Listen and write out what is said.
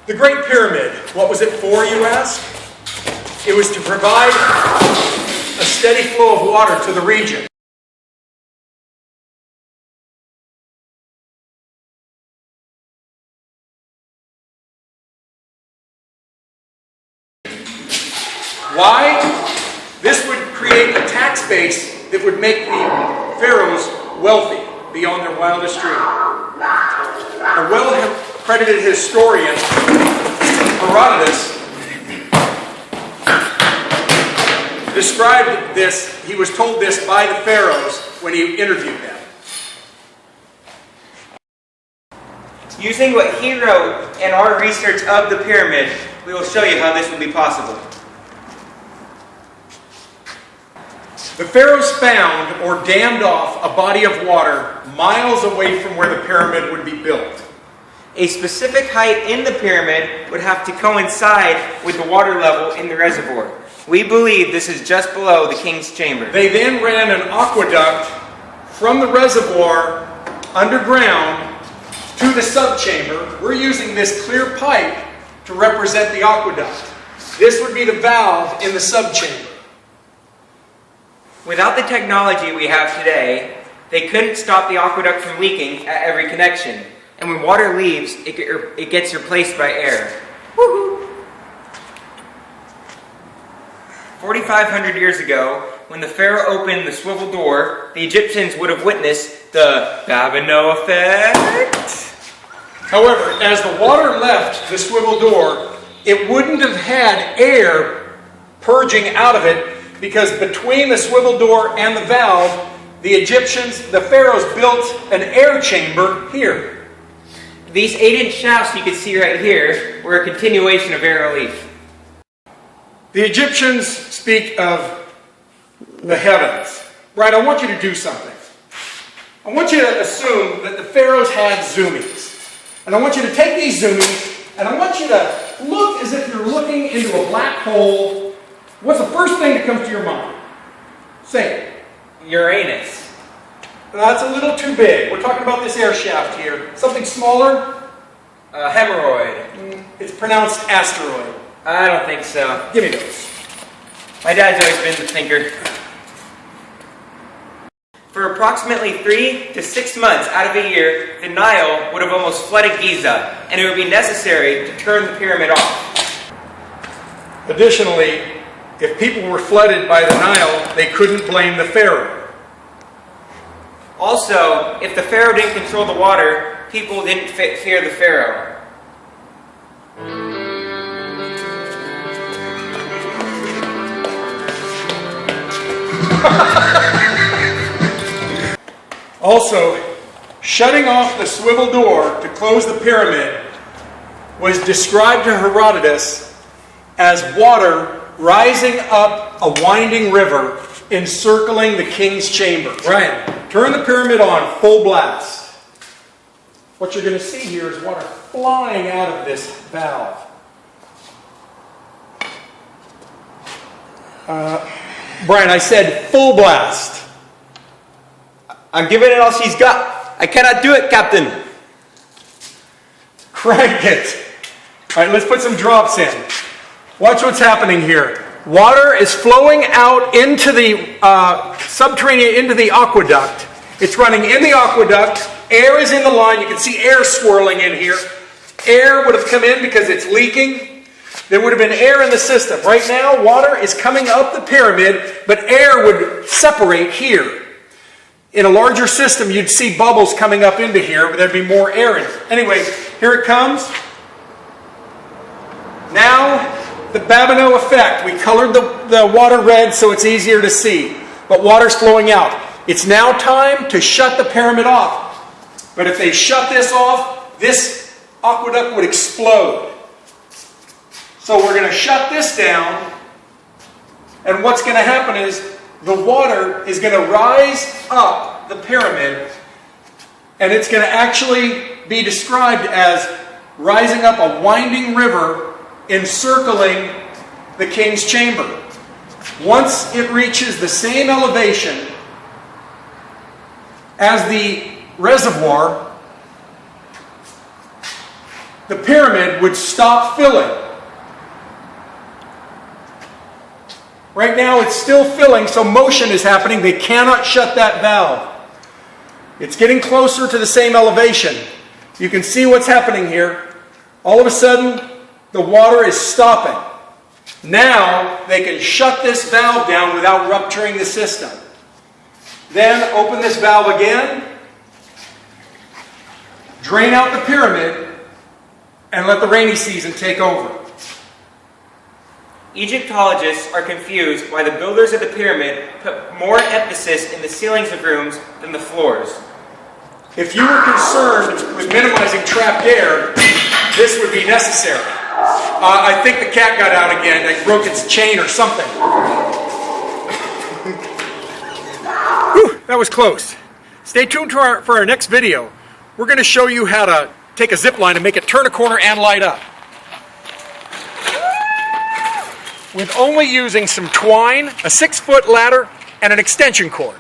The Great Pyramid, what was it for, you ask? It was to provide a steady flow of water to the region. Why? This would create a tax base that would make the pharaohs wealthy beyond their wildest dream. A well-credited historian, Herodotus, described this. He was told this by the pharaohs when he interviewed them. Using what he wrote and our research of the pyramid, we will show you how this would be possible. The pharaohs found or dammed off a body of water miles away from where the pyramid would be built. A specific height in the pyramid would have to coincide with the water level in the reservoir. We believe this is just below the king's chamber. They then ran an aqueduct from the reservoir underground to the subchamber. We're using this clear pipe to represent the aqueduct. This would be the valve in the subchamber. Without the technology we have today, they couldn't stop the aqueduct from leaking at every connection. And when water leaves, it gets replaced by air. Woohoo! 4,500 years ago, when the pharaoh opened the swivel door, the Egyptians would have witnessed the Babineau effect. However, as the water left the swivel door, it wouldn't have had air purging out of it, because between the swivel door and the valve, the Egyptians, the pharaohs, built an air chamber here. These 8-inch shafts you can see right here were a continuation of air relief. The Egyptians speak of the heavens. Right, I want you to do something. I want you to assume that the pharaohs had zoomies. And I want you to take these zoomies, and I want you to look as if you're looking into a black hole. What's the first thing that comes to your mind? Say it. Uranus. That's a little too big. We're talking about this air shaft here. Something smaller? Hemorrhoid. It's pronounced asteroid. I don't think so. Give me those. My dad's always been the thinker. For approximately 3 to 6 months out of a year, the Nile would have almost flooded Giza, and it would be necessary to turn the pyramid off. Additionally, if people were flooded by the Nile, they couldn't blame the pharaoh. Also, if the pharaoh didn't control the water, people didn't fear the pharaoh. Also, shutting off the swivel door to close the pyramid was described to Herodotus as water rising up a winding river encircling the king's chamber. Ryan, turn the pyramid on full blast. What you're going to see here is water flying out of this valve. Brian, I said full blast. I'm giving it all she's got. I cannot do it, Captain. Crank it. All right, let's put some drops in. Watch what's happening here. Water is flowing out into the subterranean, into the aqueduct. It's running in the aqueduct. Air is in the line. You can see air swirling in here. Air would have come in because it's leaking. There would have been air in the system. Right now, water is coming up the pyramid, but air would separate here. In a larger system, you'd see bubbles coming up into here, but there'd be more air in it. Anyway, here it comes. Now, the Babineau effect. We colored the water red so it's easier to see. But water's flowing out. It's now time to shut the pyramid off. But if they shut this off, this aqueduct would explode. So we're going to shut this down. And what's going to happen is the water is going to rise up the pyramid. And it's going to actually be described as rising up a winding river encircling the king's chamber. Once it reaches the same elevation as the reservoir, the pyramid would stop filling. Right now it's still filling, so motion is happening. They cannot shut that valve. It's getting closer to the same elevation. You can see what's happening here. All of a sudden, the water is stopping. Now they can shut this valve down without rupturing the system. Then open this valve again, drain out the pyramid, and let the rainy season take over. Egyptologists are confused why the builders of the pyramid put more emphasis in the ceilings of rooms than the floors. If you were concerned with minimizing trapped air, this would be necessary. I think the cat got out again. It broke its chain or something. Whew, that was close. Stay tuned for our next video. We're going to show you how to take a zip line and make it turn a corner and light up. With only using some twine, a 6-foot ladder, and an extension cord.